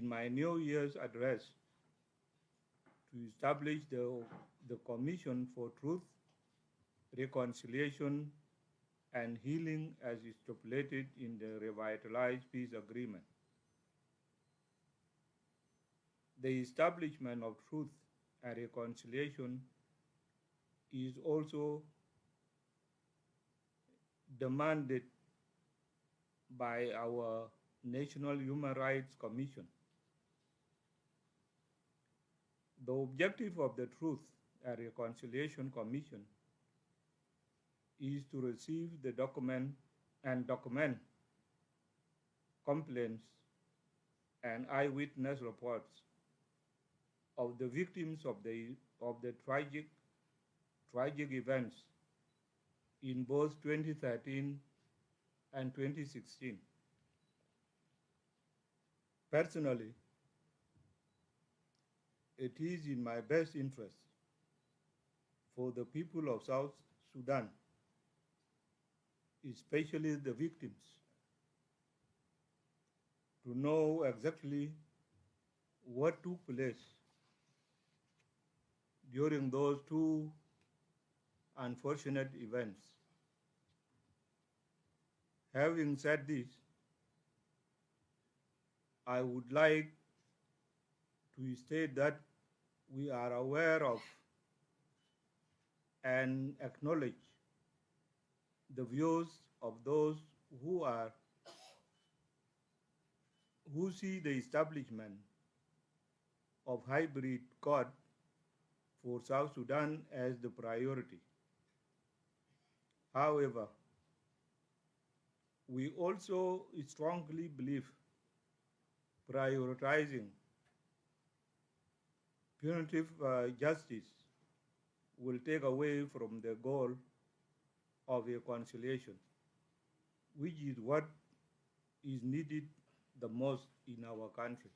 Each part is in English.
in my New Year's address to establish the Commission for Truth, Reconciliation, and Healing as stipulated in the revitalized peace agreement. The establishment of truth and reconciliation is also demanded by our National Human Rights Commission. The objective of the Truth and Reconciliation Commission is to receive the document complaints and eyewitness reports of the victims of the tragic events in both 2013 and 2016. Personally, it is in my best interest for the people of South Sudan, especially the victims, to know exactly what took place during those two unfortunate events. Having said this, I would like to state that we are aware of and acknowledge the views of those who see the establishment of hybrid court for South Sudan as the priority. However, we also strongly believe prioritizing punitive justice will take away from the goal of reconciliation, which is what is needed the most in our country.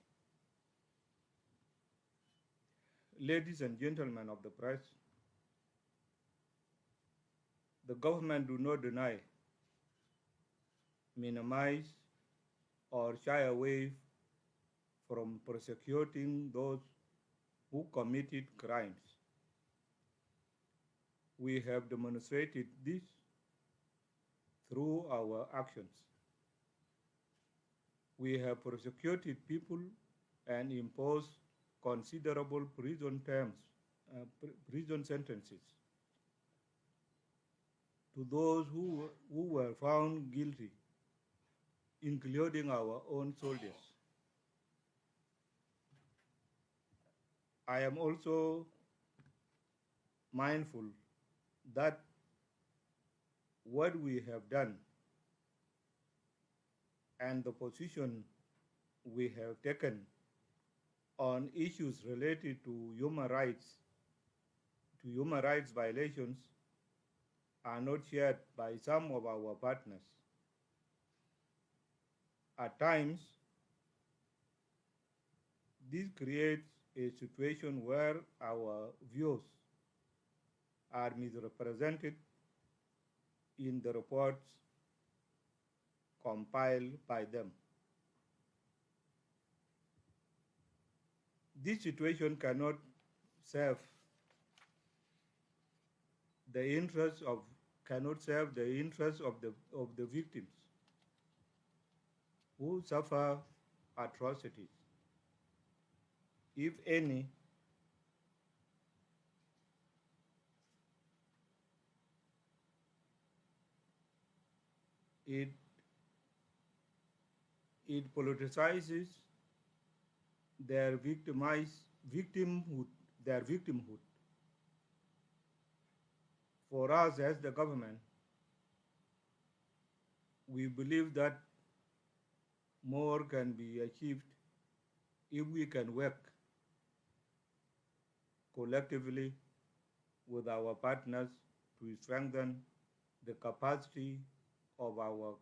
Ladies and gentlemen of the press, the government do not deny, minimize, or shy away from prosecuting those who committed crimes. We have demonstrated this through our actions. We have prosecuted people and imposed considerable prison sentences to those who were found guilty, including our own soldiers. I am also mindful that what we have done and the position we have taken on issues related to human rights violations are not shared by some of our partners. At times, this creates a situation where our views are misrepresented in the reports compiled by them. This situation cannot serve the interests of the victims who suffer atrocities. If any, it politicizes their victimhood. For us as the government, we believe that more can be achieved if we can work collectively with our partners to strengthen the capacity of our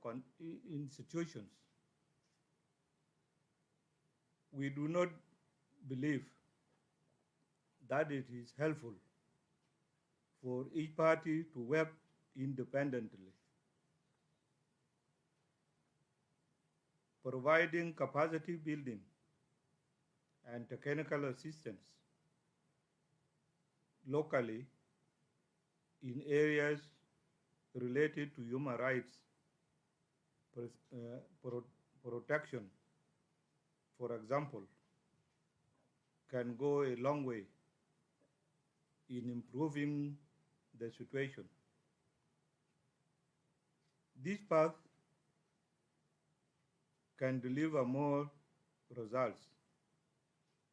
institutions. We do not believe that it is helpful for each party to work independently. Providing capacity building and technical assistance locally in areas related to human rights protection, for example, can go a long way in improving the situation. This path can deliver more results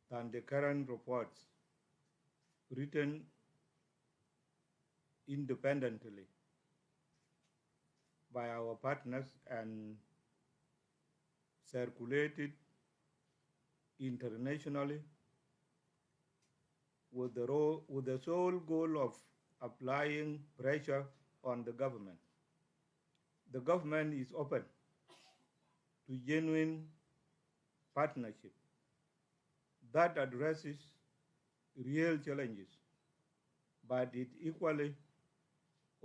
than the current reports written independently by our partners and circulated internationally with the sole goal of applying pressure on the government. The government is open to genuine partnership that addresses real challenges, but it equally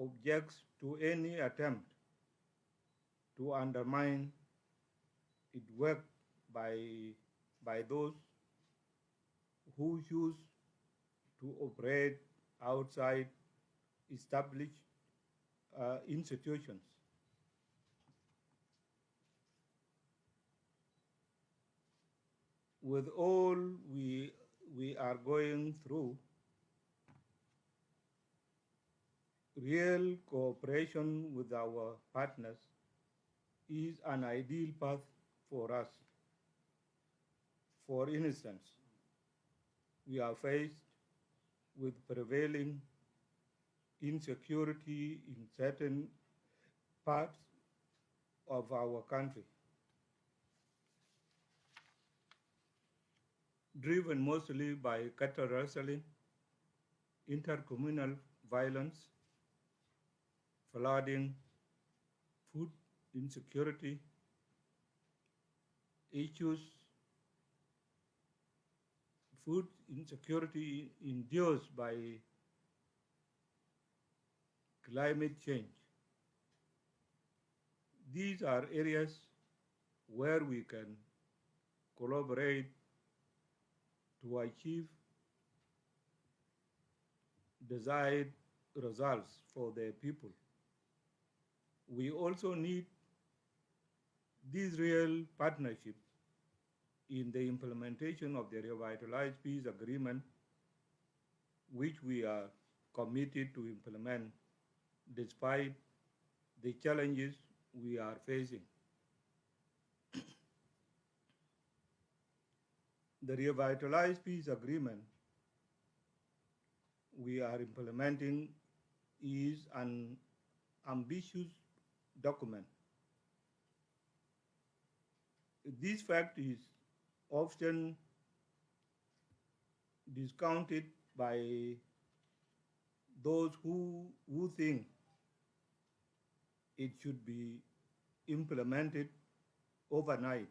objects to any attempt to undermine its work by those who choose to operate outside established institutions. With all we are going through, real cooperation with our partners is an ideal path for us. For instance, we are faced with prevailing insecurity in certain parts of our country, driven mostly by cattle rustling, intercommunal violence, flooding, food insecurity, issues, food insecurity induced by climate change. These are areas where we can collaborate to achieve desired results for the people. We also need this real partnership in the implementation of the revitalized peace agreement, which we are committed to implement despite the challenges we are facing. The revitalized peace agreement we are implementing is an ambitious document. This fact is often discounted by those who think it should be implemented overnight.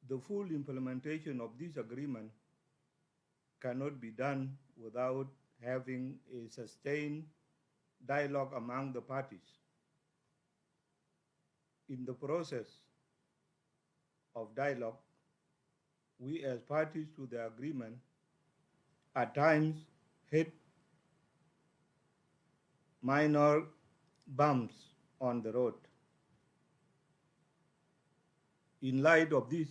The full implementation of this agreement cannot be done without having a sustained dialogue among the parties. In the process of dialogue, we as parties to the agreement at times hit minor bumps on the road. In light of this,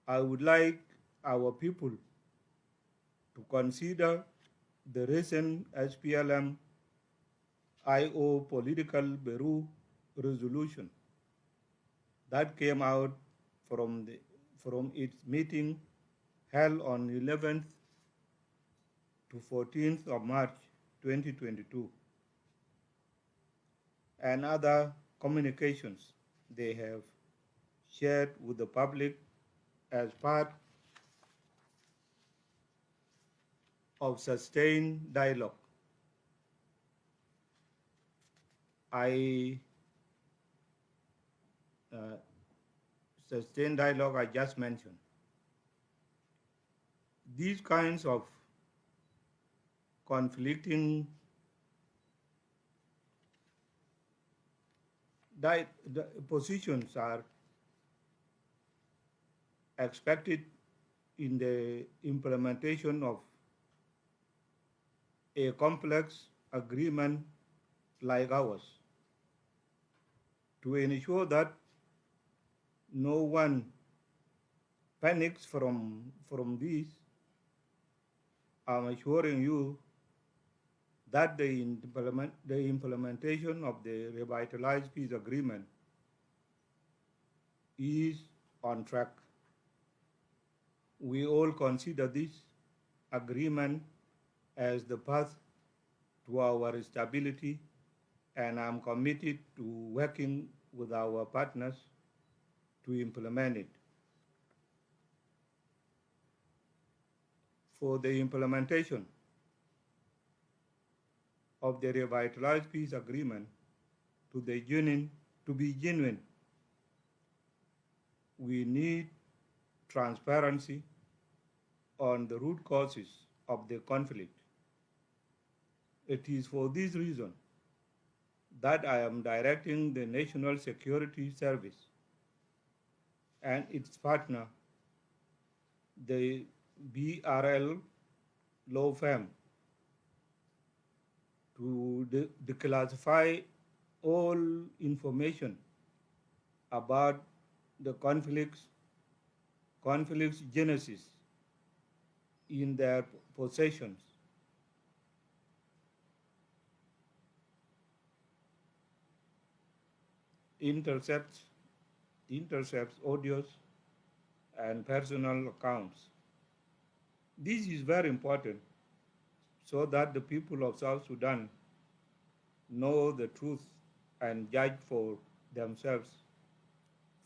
I would like our people to consider the recent SPLM IO Political Bureau resolution that came out from its meeting held on 11th to 14th of March 2022, and other communications they have shared with the public as part of sustained dialogue. Sustained dialogue I just mentioned. These kinds of conflicting positions are expected in the implementation of a complex agreement like ours. To ensure that no one panics from this, I'm assuring you that the implementation of the revitalized peace agreement is on track. We all consider this agreement as the path to our stability, and I'm committed to working with our partners to implement it. For the implementation of the revitalized peace agreement to be genuine, we need transparency on the root causes of the conflict. It is for this reason that I am directing the National Security Service and its partner, the BRL law firm, to declassify all information about the conflict's genesis in their possessions. Intercepts audios and personal accounts. This is very important so that the people of South Sudan know the truth and judge for themselves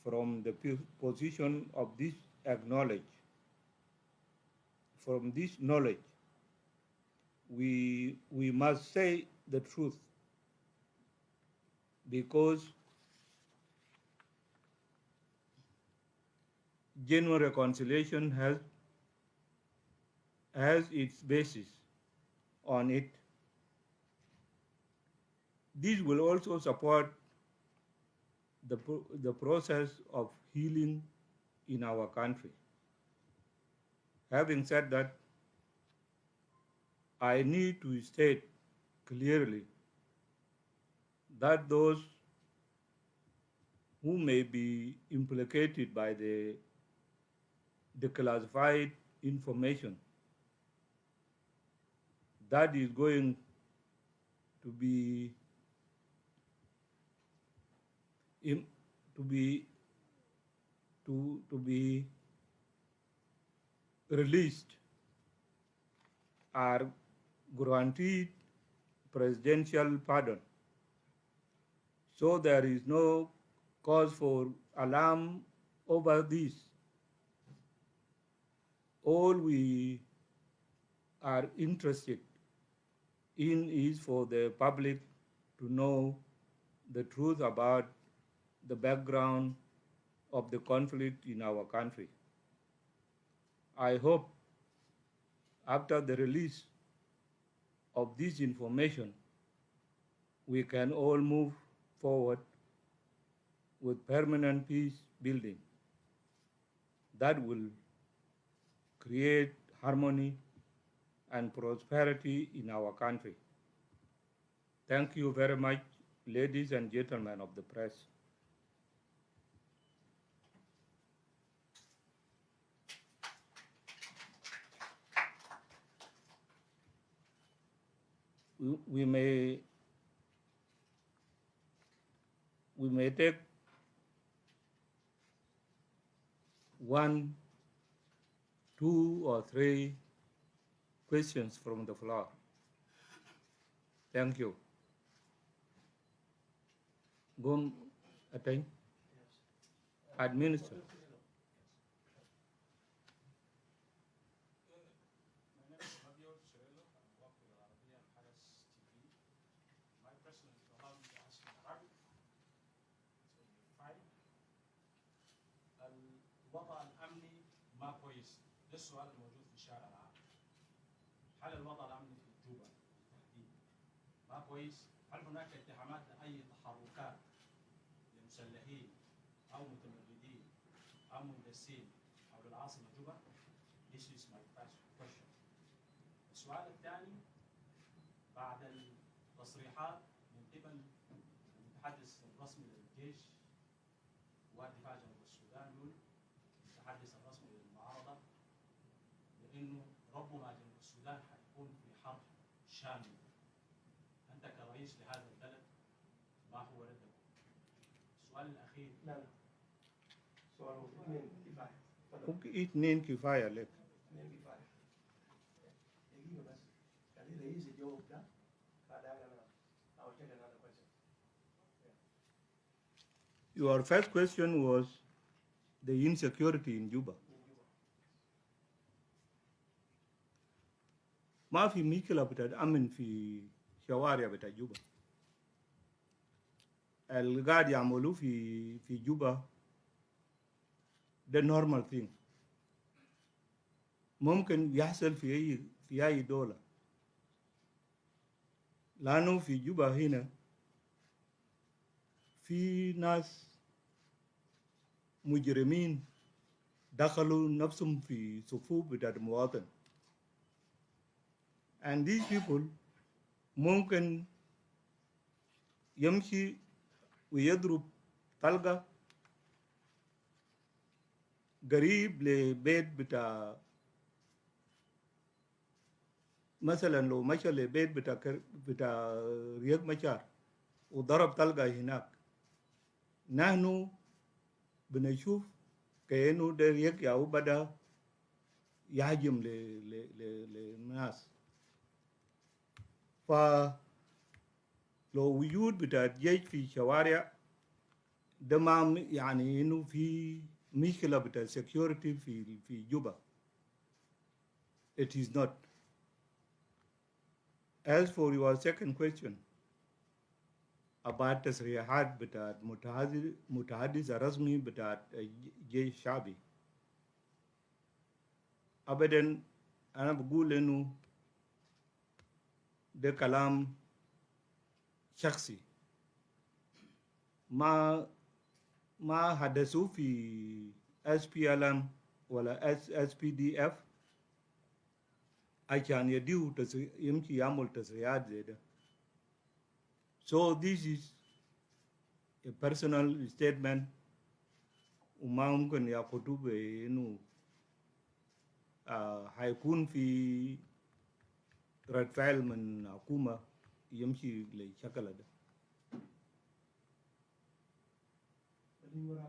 from the position of this acknowledge. From this knowledge, we must say the truth, because genuine reconciliation has its basis on it. This will also support the process of healing in our country. Having said that, I need to state clearly that those who may be implicated by the declassified information that is going to be released are guaranteed presidential pardon. So there is no cause for alarm over this. All we are interested in is for the public to know the truth about the background of the conflict in our country. I hope after the release of this information, we can all move forward with permanent peace building that will create harmony and prosperity in our country. Thank you very much, ladies and gentlemen of the press. We may take 1, 2, or 3 questions from the floor. Thank you. Go attend. Administer. الوضع الامني ما كويس، ده السؤال الموجود في الشارع العام. هل الوضع الامني في جوبا بالتحديد ما كويس؟ هل هناك اتهامات لاي تحركات لمسلحين او متمردين او مندسين حول العاصمة جوبا. This is my first question. السؤال الثاني، بعد التصريحات من قبل المتحدث الرسمي للجيش والدفاع جنوب السودان المتحدث الرسمي للمعارضة بأنه ربما جنوب السودان حتكون في حرب شامل، أنت كرئيس لهذا البلد ما هو ردك؟ السؤال الأخير. لا سؤال اثنين كفاية. ممكن اثنين كفاية لك. اثنين كفاية. دقيقة بس. خلي الرئيس يجاوب ده. بعدين أنا I'll take another question. Your first question was the insecurity in Juba. ما في مشكلة بتتأمن في شوارع بتاع جوبا. اللي قاعد يعملوه في جوبا ده normal thing. ممكن يحصل في أي دولة. لأنه في جوبا هنا في ناس مجرمين دخلوا نفسهم في صفوف بتاع المواطن. And these people ممكن يمشي ويضرب طلقة قريب لبيت بتاع، مثلا لو مشى لبيت بتاع رياض مشار وضرب طلقة هناك، نحن بنشوف كأنه ده رياض أو بدأ يهاجم للناس. فلو وجود بتاع الجيش في شوارع ده ما يعني انه في مشكلة بتاع security في جوبا. It is not. As for your second question about تصريحات بتاع متحدث الرسمي بتاع الجيش الشعبي، أبداً أنا بقول إنه ده كلام شخصي، ما حدثوا في SPLM ولا SPDF عشان يديو يمشي يعمل تصريحات زي ده. So this is a personal statement وما ممكن ياخدوه بإنه هيكون في رد فعل من حكومة يمشي للشكل ده. Thank you, Your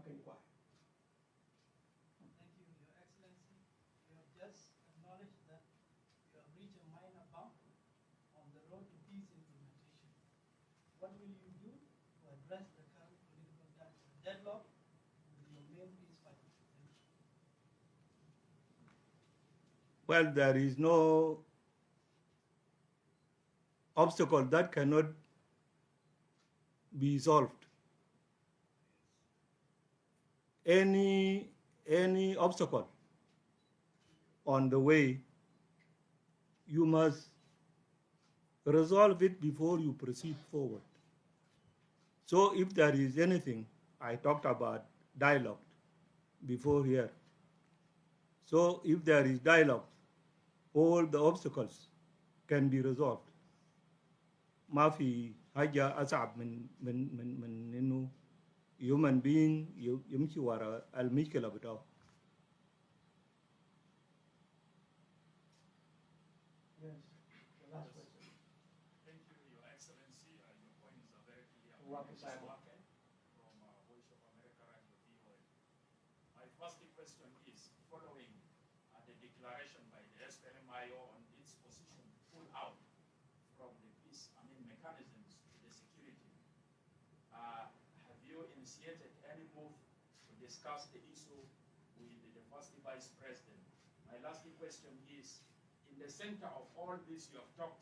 Excellency. You have just acknowledged that you have reached a minor bump on the road to peace implementation. What will you do to address the current political deadlock with your main peace fighter? Well, there is no obstacle that cannot be solved. Any obstacle on the way, you must resolve it before you proceed forward. So if there is anything, I talked about dialogue before here. So if there is dialogue, all the obstacles can be resolved. ما في حاجة أصعب من إنه human being يمشي ورا المشكلة بتاعه. Yes, the last question. Thank you, Your Excellency. Your points are very clear. Welcome, Simon. From Voice of America and the VOA. My first question is following the declaration by the SPLMIO on its position to pull out from the peace, mechanisms to the security. Have you initiated any move to discuss the issue with the first Vice President? My last question is, in the center of all this you have talked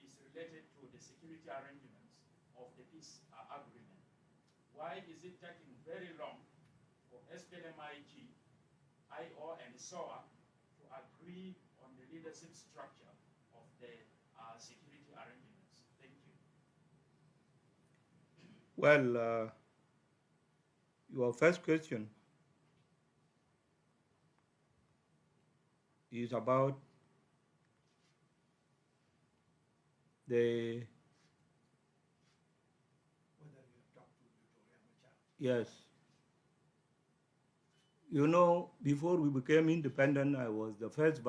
is related to the security arrangements of the peace agreement. Why is it taking very long for SPLMIG, IO, and SOA to agree on the leadership structure of the security arrangements? Thank you. Well, your first question, is about the, Whether you have talked to Victoria Machar. yes. You know, before we became independent, I was the first